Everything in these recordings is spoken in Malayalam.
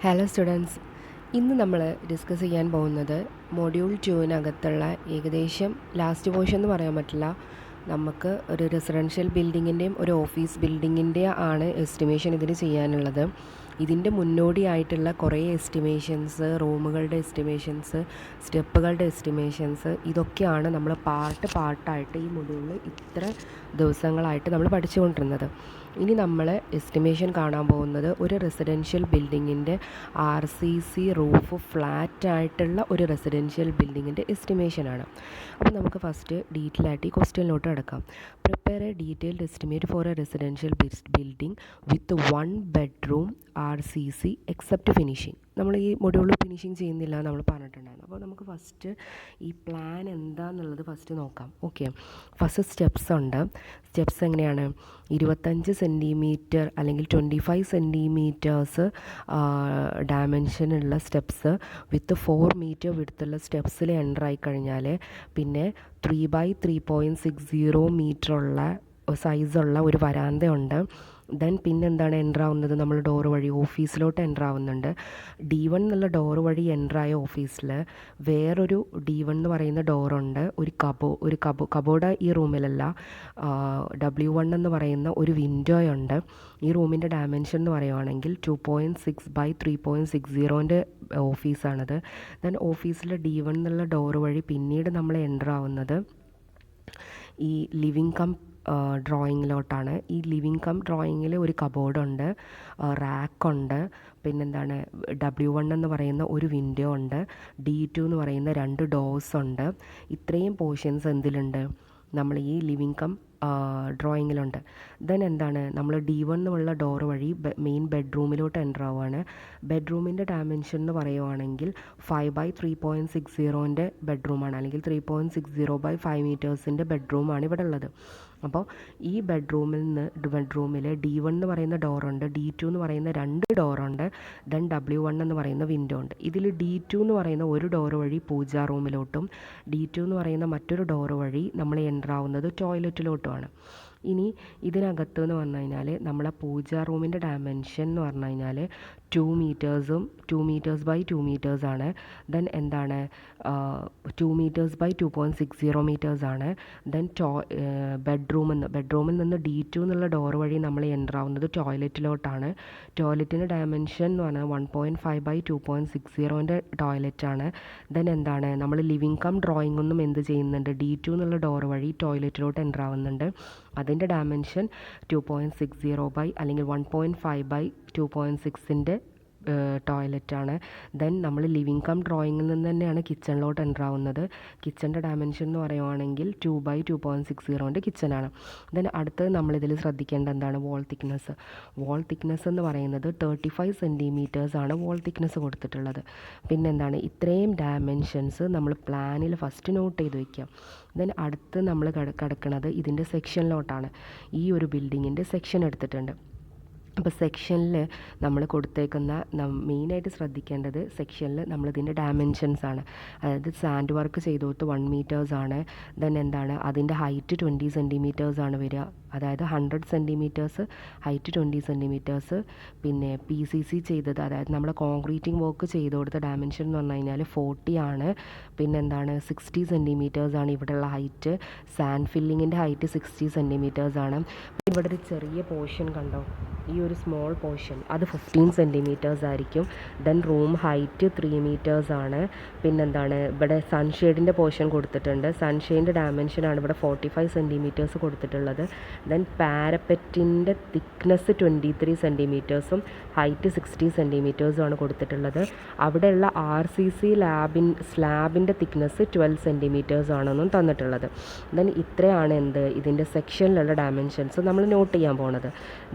ഹലോ സ്റ്റുഡൻസ്, ഇന്ന് നമ്മൾ ഡിസ്കസ് ചെയ്യാൻ പോകുന്നത് മൊഡ്യൂൾ 2-നകത്തുള്ള ഏകദേശം ലാസ്റ്റ് പോർഷൻ എന്ന് പറയാൻ പറ്റില്ല. നമുക്ക് ഒരു റെസിഡൻഷ്യൽ ബിൽഡിങ്ങിൻ്റെയും ഒരു ഓഫീസ് ബിൽഡിങ്ങിൻ്റെയും ആണ് എസ്റ്റിമേഷൻ ഇതിന് ചെയ്യാനുള്ളത്. ഇതിൻ്റെ മുന്നോടിയായിട്ടുള്ള കുറേ എസ്റ്റിമേഷൻസ്, റൂമുകളുടെ എസ്റ്റിമേഷൻസ്, സ്റ്റെപ്പുകളുടെ എസ്റ്റിമേഷൻസ്, ഇതൊക്കെയാണ് നമ്മൾ പാർട്ടായിട്ട് ഈ മൊഡ്യൂളിൽ ഇത്ര ദിവസങ്ങളായിട്ട് നമ്മൾ പഠിച്ചുകൊണ്ടിരുന്നത്. ഇനി നമ്മൾ എസ്റ്റിമേഷൻ കാണാൻ പോകുന്നത് ഒരു റെസിഡൻഷ്യൽ ബിൽഡിങ്ങിൻ്റെ RCC റൂഫ് ഫ്ലാറ്റായിട്ടുള്ള ഒരു റെസിഡൻഷ്യൽ ബിൽഡിങ്ങിൻ്റെ എസ്റ്റിമേഷനാണ്. അപ്പോൾ നമുക്ക് ഫസ്റ്റ് ഡീറ്റെയിൽ ആയിട്ട് ഈ ക്വസ്റ്റ്യനിലോട്ട് കിടക്കാം. Prepare a detailed estimate for a residential building with 1 bedroom RCC except finishing. നമ്മൾ ഈ മൊഡ്യൂളിൽ ഫിനിഷിംഗ് ചെയ്യുന്നില്ല നമ്മൾ പറഞ്ഞിട്ടുണ്ടായിരുന്നു. അപ്പോൾ നമുക്ക് ഫസ്റ്റ് ഈ പ്ലാൻ എന്താണെന്നുള്ളത് ഫസ്റ്റ് നോക്കാം. ഓക്കെ, ഫസ്റ്റ് സ്റ്റെപ്സ് ഉണ്ട്. സ്റ്റെപ്സ് എങ്ങനെയാണ്? 25 സെൻറ്റിമീറ്റർ അല്ലെങ്കിൽ 25 സെൻറ്റിമീറ്റേഴ്സ് ഡയമെൻഷനുള്ള സ്റ്റെപ്സ് വിത്ത് 4 മീറ്റർ വിടുത്തുള്ള സ്റ്റെപ്സിൽ എൻ്റർ ആയി കഴിഞ്ഞാൽ പിന്നെ 3x3.60 മീറ്ററുള്ള സൈസുള്ള ഒരു വരാന്തയുണ്ട്. ദെൻ പിന്നെന്താണ് എൻ്റർ ആവുന്നത്? നമ്മൾ ഡോർ വഴി ഓഫീസിലോട്ട് എൻ്റർ ആവുന്നുണ്ട്. D1 എന്നുള്ള ഡോർ വഴി എൻ്റർ ആയ ഓഫീസിൽ വേറൊരു D1 എന്ന് പറയുന്ന ഡോറുണ്ട്. ഒരു കബോർഡ് ഈ റൂമിലല്ല. W1 എന്ന് പറയുന്ന ഒരു വിൻഡോയുണ്ട്. ഈ റൂമിൻ്റെ ഡയമെൻഷൻ എന്ന് പറയുവാണെങ്കിൽ 2.6x3.60 ഓഫീസാണത്. ദെൻ ഓഫീസിൽ D1 എന്നുള്ള ഡോർ വഴി പിന്നീട് നമ്മൾ എൻ്റർ ആവുന്നത് ഈ ലിവിങ് കം ഡ്രോയിങ്ങിലോട്ടാണ്. ഈ ലിവിങ് കം ഡ്രോയിങ്ങിൽ ഒരു കബോർഡുണ്ട്, റാക്കുണ്ട്, പിന്നെന്താണ് W1 എന്ന് പറയുന്ന ഒരു വിൻഡോ ഉണ്ട്, D2 എന്ന് പറയുന്ന 2 ഡോർസ് ഉണ്ട്. ഇത്രയും പോർഷൻസ് എന്തിലുണ്ട്? നമ്മൾ ഈ ലിവിങ് കം ഡ്രോയിങ്ങിലുണ്ട്. ദെൻ എന്താണ് നമ്മൾ D1 എന്നുള്ള ഡോർ വഴി മെയിൻ ബെഡ്റൂമിലോട്ട് എൻ്റർ ആവുകയാണ്. ബെഡ്റൂമിൻ്റെ ഡയമെൻഷൻ എന്ന് പറയുവാണെങ്കിൽ 5x3.60 ബെഡ്റൂമാണ്, അല്ലെങ്കിൽ 3.60x5 മീറ്റേഴ്സിൻ്റെ ബെഡ്റൂമാണ് ഇവിടെ ഉള്ളത്. അപ്പോൾ ഈ ബെഡ്റൂമിൽ D1 എന്ന് പറയുന്ന ഡോറുണ്ട്, D2 എന്ന് പറയുന്ന 2 ഡോറുണ്ട്, ദെൻ W1 എന്ന് പറയുന്ന വിൻഡോ ഉണ്ട്. ഇതിൽ D2 എന്ന് പറയുന്ന ഒരു ഡോർ വഴി പൂജാ റൂമിലോട്ടും D2 എന്ന് പറയുന്ന മറ്റൊരു ഡോർ വഴി നമ്മൾ എൻ്റർ ആവുന്നത് ടോയ്ലറ്റിലോട്ടുമാണ്. ഇനി ഇതിനകത്ത് എന്ന് പറഞ്ഞു കഴിഞ്ഞാൽ നമ്മളെ പൂജാ റൂമിൻ്റെ ഡയമെൻഷൻ എന്ന് പറഞ്ഞു കഴിഞ്ഞാൽ 2 മീറ്റേഴ്സും 2 m/2 മീറ്റേഴ്സാണ്. ദെൻ എന്താണ് 2 m/2.60 മീറ്റേഴ്സാണ്. ദെൻ ബെഡ്റൂമിൽ നിന്ന് D2 എന്നുള്ള ഡോർ വഴി നമ്മൾ എൻ്റർ ആവുന്നത് ടോയ്ലറ്റിലോട്ടാണ്. ടോയ്ലറ്റിൻ്റെ ഡയമെൻഷൻ എന്ന് പറഞ്ഞാൽ 1.5x2.60 ടോയ്ലറ്റാണ്. ദെൻ എന്താണ് നമ്മൾ ലിവിങ് കം ഡ്രോയിങ് ഒന്നും എന്ത് ചെയ്യുന്നുണ്ട്? D2 എന്നുള്ള ഡോർ വഴി ടോയ്ലറ്റിലോട്ട് എൻ്റർ ആവുന്നുണ്ട്. അതിൻ്റെ ഡയമെൻഷൻ 2.60 അല്ലെങ്കിൽ 1.5x2.6 ടോയ്ലറ്റാണ്. ദെൻ നമ്മൾ ലിവിങ് കം ഡ്രോയിങ്ങിൽ നിന്ന് തന്നെയാണ് കിച്ചണിലോട്ട് എൻ്റർ ആവുന്നത്. കിച്ചൻ്റെ ഡയമെൻഷൻ എന്ന് പറയുവാണെങ്കിൽ 2x2.60 കിച്ചനാണ്. ദെൻ അടുത്തത് നമ്മളിതിൽ ശ്രദ്ധിക്കേണ്ട എന്താണ്? വാൾ തിക്നെസ്. വാൾ തിക്നെസ് എന്ന് പറയുന്നത് 35 സെൻറ്റിമീറ്റേഴ്സാണ് വാൾ തിക്നെസ് കൊടുത്തിട്ടുള്ളത്. പിന്നെന്താണ് ഇത്രയും ഡയമെൻഷൻസ് നമ്മൾ പ്ലാനിൽ ഫസ്റ്റ് നോട്ട് ചെയ്ത് വയ്ക്കുക. ദെൻ അടുത്ത് നമ്മൾ കിടക്കുന്നത് ഇതിൻ്റെ സെക്ഷനിലോട്ടാണ്. ഈ ഒരു ബിൽഡിങ്ങിൻ്റെ സെക്ഷൻ എടുത്തിട്ടുണ്ട്. അപ്പോൾ സെക്ഷനിൽ നമ്മൾ കൊടുത്തേക്കുന്ന മെയിനായിട്ട് ശ്രദ്ധിക്കേണ്ടത് സെക്ഷനിൽ നമ്മളിതിൻ്റെ ഡയമെൻഷൻസാണ്. അതായത് സാൻഡ് വർക്ക് ചെയ്ത് കൊടുത്ത് 1 മീറ്റേഴ്സാണ്. ദെൻ എന്താണ് അതിൻ്റെ ഹൈറ്റ് 20 സെൻറ്റിമീറ്റേഴ്സാണ് വരിക. അതായത് 100 സെൻറ്റിമീറ്റേഴ്സ് ഹൈറ്റ്, 20 സെൻറ്റിമീറ്റേഴ്സ്. പിന്നെ PCC ചെയ്തത്, അതായത് നമ്മൾ കോൺക്രീറ്റിംഗ് വർക്ക് ചെയ്ത് കൊടുത്ത ഡയമെൻഷൻ എന്ന് പറഞ്ഞു കഴിഞ്ഞാൽ 40 ആണ്. പിന്നെന്താണ് 60 സെൻറ്റിമീറ്റേഴ്സാണ് ഇവിടെയുള്ള ഹൈറ്റ്. സാൻഡ് ഫില്ലിങ്ങിൻ്റെ ഹൈറ്റ് 60 സെൻറ്റിമീറ്റേഴ്സാണ്. ഇവിടെ ഒരു ചെറിയ പോർഷൻ കണ്ടോ, ഈ ഒരു സ്മോൾ പോർഷൻ അത് 15 സെൻറ്റിമീറ്റേഴ്സ് ആയിരിക്കും. Then room height 3 മീറ്റേഴ്സാണ്. പിന്നെന്താണ് ഇവിടെ സൺഷെയ്ഡിൻ്റെ പോർഷൻ കൊടുത്തിട്ടുണ്ട്. സൺഷെയ്ഡിൻ്റെ ഡയമെൻഷനാണ് ഇവിടെ 45 സെൻറ്റിമീറ്റേഴ്സ് കൊടുത്തിട്ടുള്ളത്. ദെൻ പാരപ്പറ്റിൻ്റെ തിക്നെസ് 23 സെൻറ്റിമീറ്റേഴ്സും ഹൈറ്റ് 60 സെൻറ്റിമീറ്റേഴ്സുമാണ് കൊടുത്തിട്ടുള്ളത്. അവിടെയുള്ള RCC സ്ലാബിൻ്റെ തിക്നെസ് 12 സെൻറ്റിമീറ്റേഴ്സാണെന്നും തന്നിട്ടുള്ളത്. ദെൻ ഇത്രയാണ് ഇതിൻ്റെ സെക്ഷനിലുള്ള ഡയമെൻഷൻസ് നമ്മൾ നോട്ട് ചെയ്യാൻ പോണത്.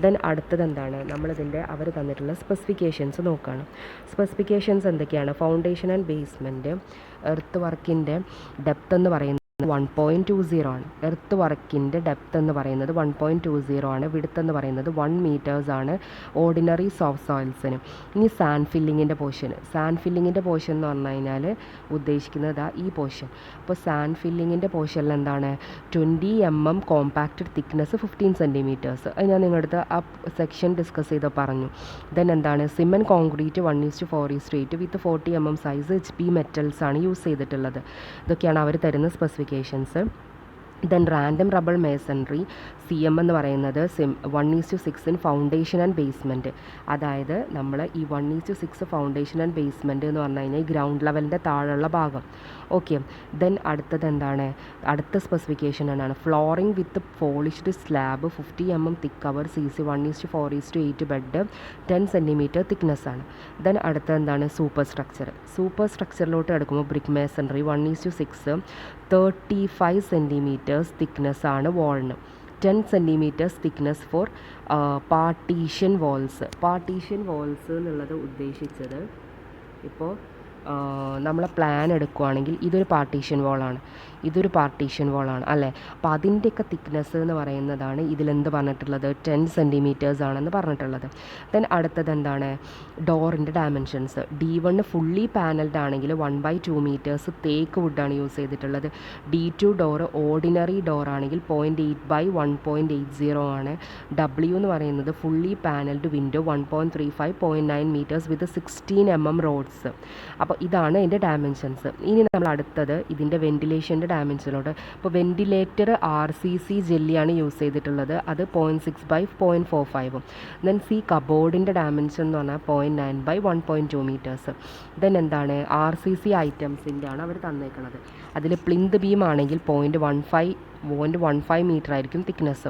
ദെൻ അടുത്തത് എന്താണ്? നമ്മളിതിൻ്റെ അവർ തന്നിട്ടുള്ള സ്പെസിഫിക്കേഷൻസ് നോക്കുകയാണ്. സ്പെസിഫിക്കേഷൻസ് എന്തൊക്കെയാണ്? ഫൗണ്ടേഷൻ ആൻഡ് ബേസ്മെൻറ്റ്, എർത്ത് വർക്കിൻ്റെ ഡെപ്ത് എന്ന് പറയുന്നത് 1.20 ആണ്. എർത്ത് വർക്കിൻ്റെ ഡെപ്ത് എന്ന് പറയുന്നത് 1.20 ആണ്. വിഡ്ത്ത് എന്ന് പറയുന്നത് 1 മീറ്റേഴ്സ് ആണ് ഓർഡിനറി സോഫ്റ്റ് സോയിൽസിന്. ഇനി സാൻഡ് ഫില്ലിങ്ങിൻ്റെ പോർഷൻ എന്ന് പറഞ്ഞു കഴിഞ്ഞാൽ ഉദ്ദേശിക്കുന്നത് ഈ പോർഷൻ. അപ്പോൾ സാൻഡ് ഫില്ലിങ്ങിൻ്റെ പോർഷനിൽ എന്താണ് 20 mm കോമ്പാക്റ്റഡ് തിക്നെസ് 15 സെൻറ്റിമീറ്റേഴ്സ്. അത് ഞാൻ നിങ്ങളുടെ അടുത്ത് ആ സെക്ഷൻ ഡിസ്കസ് ചെയ്ത് പറഞ്ഞു. ദെൻ എന്താണ് സിമെൻറ്റ് കോൺക്രീറ്റ് 1:4:8 വിത്ത് 40 mm സൈസ് HP മെറ്റൽസ് ആണ് യൂസ് ചെയ്തിട്ടുള്ളത്. ഇതൊക്കെയാണ് അവർ തരുന്ന specifications. Then random rubber masonry CM എന്ന് പറയുന്നത് 1:6 ഇൻ ഫൗണ്ടേഷൻ ആൻഡ് ബേസ്മെൻറ്റ്. അതായത് നമ്മൾ ഈ 1:6 ഫൗണ്ടേഷൻ ആൻഡ് ബേസ്മെൻറ്റ് എന്ന് പറഞ്ഞു കഴിഞ്ഞാൽ ഈ ഗ്രൗണ്ട് ലെവലിൻ്റെ താഴെയുള്ള ഭാഗം. ഓക്കെ. ദെൻ അടുത്തത് എന്താണ്, അടുത്ത സ്പെസിഫിക്കേഷൻ എന്നാണ് flooring with polished slab 50 mm thick cover CC 1:4:8 bed 10 centimetre thickness ആണ്. ദെൻ അടുത്തത് എന്താണ് സൂപ്പർ സ്ട്രക്ചറിലോട്ട് എടുക്കുമ്പോൾ ബ്രിക്ക് മേസൺറി 1:6 35 സെൻറ്റിമീറ്റേഴ്സ് തിക്നെസ് ആണ് വാളിന്. 10 centimetres thickness for partition walls എന്നുള്ളത് ഉദ്ദേശിച്ചത് ഇപ്പോൾ നമ്മളെ പ്ലാൻ എടുക്കുകയാണെങ്കിൽ ഇതൊരു പാർട്ടീഷൻ വാളാണ് അല്ലേ. അപ്പോൾ അതിൻ്റെയൊക്കെ തിക്നെസ് എന്ന് പറയുന്നതാണ് ഇതിലെന്ത് പറഞ്ഞിട്ടുള്ളത് 10 സെൻറ്റിമീറ്റേഴ്സ് ആണെന്ന് പറഞ്ഞിട്ടുള്ളത്. ദെൻ അടുത്തത് എന്താണ് ഡോറിൻ്റെ ഡയമെൻഷൻസ്. D1 ഫുള്ളി പാനൽഡ് ആണെങ്കിൽ 1/2 മീറ്റേഴ്സ് തേക്ക് വുഡാണ് യൂസ് ചെയ്തിട്ടുള്ളത്. D2 ഡോറ് ഓർഡിനറി ഡോർ ആണെങ്കിൽ 0.8/1.80 ആണ്. W എന്ന് പറയുന്നത് ഫുള്ളി പാനൽഡ് വിൻഡോ 1.35 0.9 മീറ്റേഴ്സ് വിത്ത് 16 mm റോഡ്സ്. അപ്പോൾ ഇതാണ് ഇതിൻ്റെ ഡയമെൻഷൻസ്. ഇനി നമ്മൾ അടുത്തത് ഇതിൻ്റെ വെൻറ്റിലേഷൻ്റെ ഡയമെൻഷനിലോട്ട്. ഇപ്പോൾ വെൻറ്റിലേറ്റർ RCC ജെല്ലിയാണ് യൂസ് ചെയ്തിട്ടുള്ളത്. അത് 0.6/0.45. ദെൻ കബോർഡിൻ്റെ ഡയമെൻഷൻ എന്ന് പറഞ്ഞാൽ 0.9/1.2 മീറ്റേഴ്സ്. ദെൻ എന്താണ് RCC ഐറ്റംസിൻ്റെ ആണ് അവർ തന്നേക്കുന്നത്. അതിൽ പ്ലിന്ത് ബീം ആണെങ്കിൽ 0.15 മീറ്റർ ആയിരിക്കും തിക്നെസ്.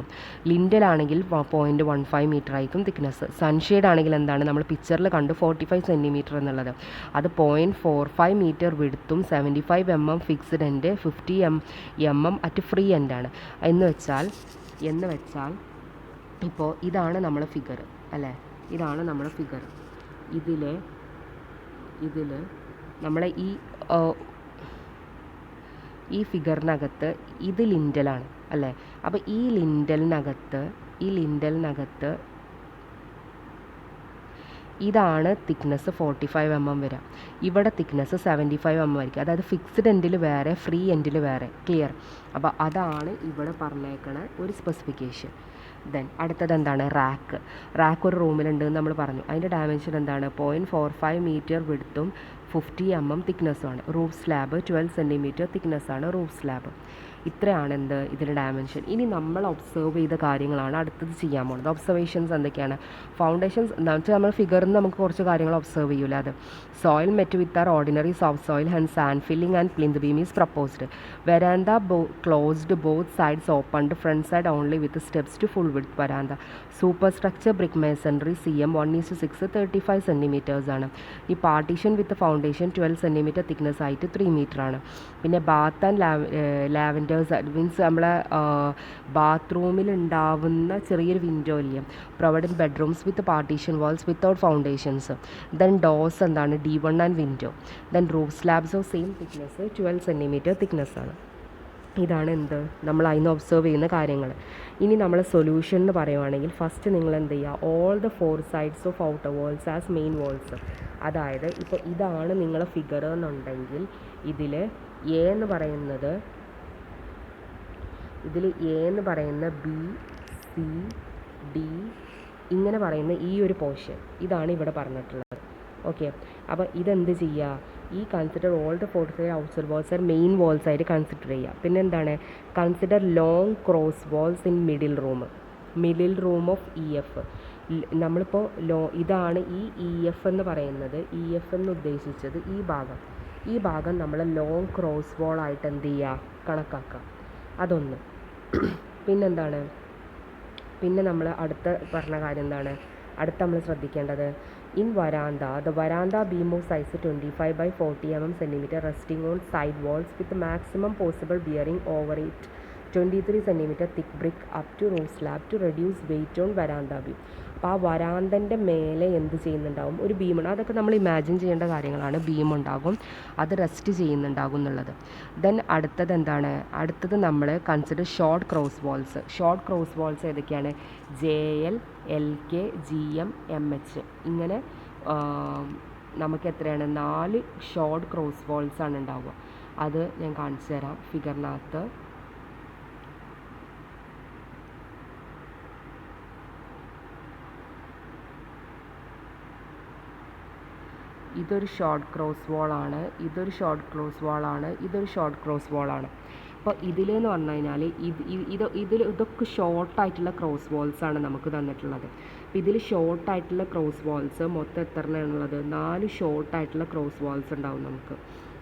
ലിൻഡലാണെങ്കിൽ 0.15 മീറ്റർ ആയിരിക്കും തിക്നെസ്. സൺഷെയ്ഡ് ആണെങ്കിൽ എന്താണ് നമ്മൾ പിക്ചറിൽ കണ്ടു 45 സെൻറ്റിമീറ്റർ എന്നുള്ളത്. അത് 0.45 മീറ്റർ വിഡ്ത്തും 75 mm fixed end 50 mm at free എൻഡാണ്. എന്ന് വെച്ചാൽ ഇപ്പോൾ ഇതാണ് നമ്മളെ ഫിഗർ അല്ലേ. ഇതാണ് നമ്മളെ ഫിഗർ. ഇതിൽ നമ്മളെ ഈ ഫിഗറിനകത്ത് ഇത് ലിൻഡലാണ് അല്ലേ. അപ്പോൾ ഈ ലിൻഡലിനകത്ത് ഇതാണ് തിക്നെസ് 45 mm വരിക. ഇവിടെ തിക്നെസ് 75 mm ആയിരിക്കും. അതായത് ഫിക്സ്ഡ് എൻഡിൽ വേറെ ഫ്രീ എൻഡിൽ വേറെ. ക്ലിയർ. അപ്പോൾ അതാണ് ഇവിടെ പറഞ്ഞേക്കണ ഒരു സ്പെസിഫിക്കേഷൻ. ദെൻ അടുത്തത് എന്താണ് റാക്ക് ഒരു റൂമിലുണ്ട് നമ്മൾ പറഞ്ഞു. അതിൻ്റെ ഡയമെൻഷൻ എന്താണ് 0.45 മീറ്റർ വിഡ്ത്തും 50 mm തിക്നെസ്സുമാണ്. റൂഫ് സ്ലാബ് 12 സെൻറ്റിമീറ്റർ തിക്നെസ്സാണ് റൂഫ് സ്ലാബ്. ഇത്രയാണ് ഇതിൻ്റെ ഡയമെൻഷൻ. ഇനി നമ്മൾ ഒബ്സർവ് ചെയ്ത കാര്യങ്ങളാണ് അടുത്തത് ചെയ്യാൻ പോകുന്നത്. ഒബ്സർവേഷൻസ് എന്തൊക്കെയാണ്? ഫൗണ്ടേഷൻസ് എന്താ വെച്ചാൽ നമ്മൾ ഫിഗറിൽ നിന്ന് നമുക്ക് കുറച്ച് കാര്യങ്ങൾ ഒബ്സർവ് ചെയ്യൂല. അത് soil met with are ordinary soft soil and sand filling and plinth beam is proposed. Verandah closed both sides opened front side only with steps to full width verandah. Super structure brick masonry CM 1:6 35 centimetres ആണ്. ഈ partition with foundation 12 centimetre thickness ആയിട്ട് 3 മീറ്റർ ആണ്. പിന്നെ ബാത്ത് ആൻഡ് ലാവൻഡേഴ്സ് മീൻസ് നമ്മളെ ബാത്റൂമിൽ ഉണ്ടാവുന്ന ചെറിയൊരു വിൻഡോ ഇല്ലേ, provide bedrooms with partition walls without foundations. Then doors എന്താണ് D1 and window. Then roof slabs of same thickness 12 centimetre thickness ആണ്. ഇതാണ് നമ്മൾ അതിന് ഒബ്സർവ് ചെയ്യുന്ന കാര്യങ്ങൾ. ഇനി നമ്മൾ സൊല്യൂഷൻ എന്ന് പറയുവാണെങ്കിൽ ഫസ്റ്റ് നിങ്ങൾ എന്ത് ചെയ്യുക, all the 4 sides of outer walls as main walls. അതായത് ഇപ്പോൾ ഇതാണ് നിങ്ങളെ ഫിഗർ എന്നുണ്ടെങ്കിൽ ഇതിൽ A എന്ന് പറയുന്നത് B C D ഇങ്ങനെ പറയുന്ന ഈ ഒരു പോർഷൻ ഇതാണ് ഇവിടെ പറഞ്ഞിട്ടുള്ളത്. ഓക്കെ. അപ്പോൾ ഇതെന്ത് ചെയ്യുക, ഈ consider all the 4 side outside walls are main walls ആയിട്ട് കൺസിഡർ ചെയ്യുക. പിന്നെ എന്താണ് consider long cross walls in middle room of EF. നമ്മളിപ്പോൾ ഇതാണ് ഈ EF എന്ന് പറയുന്നത്. EF എന്ന് ഉദ്ദേശിച്ചത് ഈ ഭാഗം നമ്മൾ ലോങ് ക്രോസ് വാൾ ആയിട്ട് എന്ത് ചെയ്യുക, കണക്കാക്കുക. അതൊന്ന്. പിന്നെ നമ്മൾ അടുത്ത പറഞ്ഞ കാര്യം എന്താണ്, അടുത്ത നമ്മൾ ശ്രദ്ധിക്കേണ്ടത് in verandah the verandah beam of size 25/40 mm centimetre resting on side walls with maximum possible bearing over it 23 centimetre thick brick up to roof slab to reduce weight on verandah beam. അപ്പോൾ ആ വരാന്തൻ്റെ മേലെ എന്ത് ചെയ്യുന്നുണ്ടാവും, ഒരു ബീമുണ്ട്. അതൊക്കെ നമ്മൾ ഇമാജിൻ ചെയ്യേണ്ട കാര്യങ്ങളാണ്. ബീമുണ്ടാകും, അത് റെസ്റ്റ് ചെയ്യുന്നുണ്ടാകും എന്നുള്ളത്. ദെൻ അടുത്തത് എന്താണ്, അടുത്തത് നമ്മൾ consider short cross walls. Short cross walls ഏതൊക്കെയാണ്, JL, LK, GM, MH. ഇങ്ങനെ നമുക്ക് എത്രയാണ്, 4 ഷോർട്ട് ക്രോസ് വാൾസാണ് ഉണ്ടാവുക. അത് ഞാൻ കാണിച്ചു തരാം ഫിഗറിനകത്ത്. ഇതൊരു ഷോർട്ട് ക്രോസ് വാളാണ്, ഇതൊരു ഷോർട്ട് ക്രോസ് വാളാണ്, ഇതൊരു ഷോർട്ട് ക്രോസ് വാളാണ്. അപ്പോൾ ഇതിലെന്ന് പറഞ്ഞു കഴിഞ്ഞാൽ ഇതൊക്കെ ഷോർട്ടായിട്ടുള്ള ക്രോസ് വാൾസാണ് നമുക്ക് തന്നിട്ടുള്ളത്. അപ്പോൾ ഇതിൽ ഷോർട്ടായിട്ടുള്ള ക്രോസ് വാൾസ് മൊത്തം എത്ര എണ്ണമുള്ളത്, 4 ഷോർട്ടായിട്ടുള്ള ക്രോസ് വാൾസ് ഉണ്ടാവും നമുക്ക്.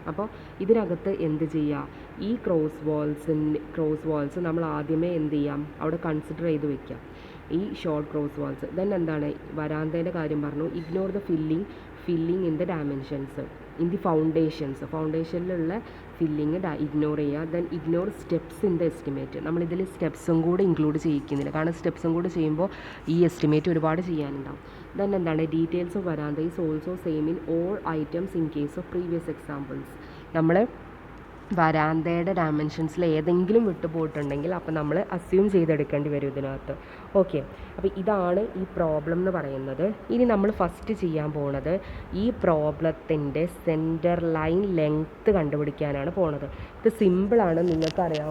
അപ്പോൾ ഇതിനകത്ത് എന്ത് ചെയ്യുക, ഈ ക്രോസ് വാൾസ് നമ്മൾ ആദ്യമേ എന്ത് ചെയ്യാം, അവിടെ കൺസിഡർ ചെയ്ത് വെക്കാം ഈ ഷോർട്ട് ക്രോസ് വാൾസ്. ദെൻ എന്താണ്, വരാന്തേൻ്റെ കാര്യം പറഞ്ഞു, ignore the filling in the dimensions in the ഫൗണ്ടേഷനിലുള്ള ഫില്ലിങ് ഇഗ്നോർ ചെയ്യുക. Then ignore steps in the estimate. നമ്മളിതിൽ സ്റ്റെപ്സും കൂടെ ഇൻക്ലൂഡ് ചെയ്യിക്കുന്നില്ല, കാരണം സ്റ്റെപ്സും കൂടെ ചെയ്യുമ്പോൾ ഈ എസ്റ്റിമേറ്റ് ഒരുപാട് ചെയ്യാനുണ്ടാവും. ദെൻ എന്താണ്, details of verandah is also same in all items in case of previous examples. നമ്മൾ വരാന്തയുടെ ഡയമെൻഷൻസിൽ ഏതെങ്കിലും വിട്ടുപോയിട്ടുണ്ടെങ്കിൽ അപ്പോൾ നമ്മൾ അസ്യൂം ചെയ്തെടുക്കേണ്ടി വരും ഇതിനകത്ത്. ഓക്കെ, അപ്പോൾ ഇതാണ് ഈ പ്രോബ്ലം എന്ന് പറയുന്നത്. ഇനി നമ്മൾ ഫസ്റ്റ് ചെയ്യാൻ പോണത് ഈ പ്രോബ്ലത്തിൻ്റെ സെൻറ്റർ ലൈൻ ലെങ്ത്ത് കണ്ടുപിടിക്കാനാണ് പോണത്. ഇത് സിമ്പിളാണ്, നിങ്ങൾക്കറിയാം.